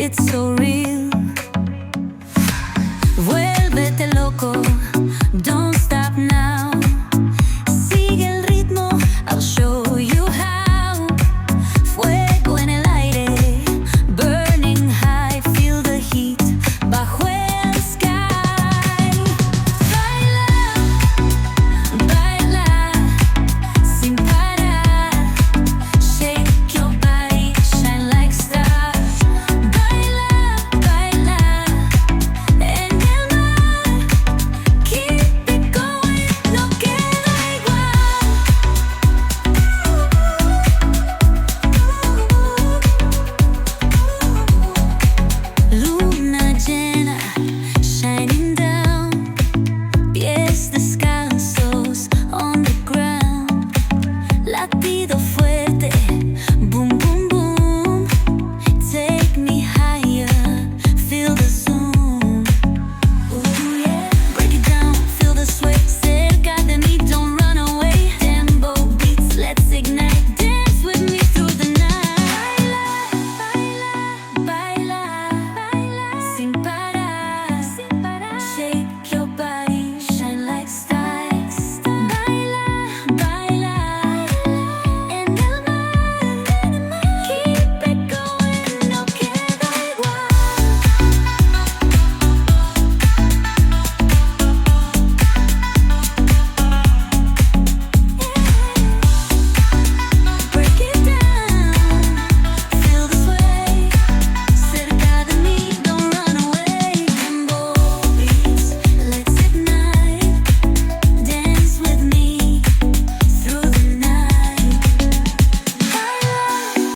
it's so real. Vuélvete loco, don't stop now. Sigue el ritmo, I'll show you how. Fuego en el aire, burning high, feel the heat bajo el sky. Baila, baila, sin parar. Shake your body, shine like stars. Baila, baila, en el mar. Keep it going, no queda igual. Luna llena, shining down, pies de sky.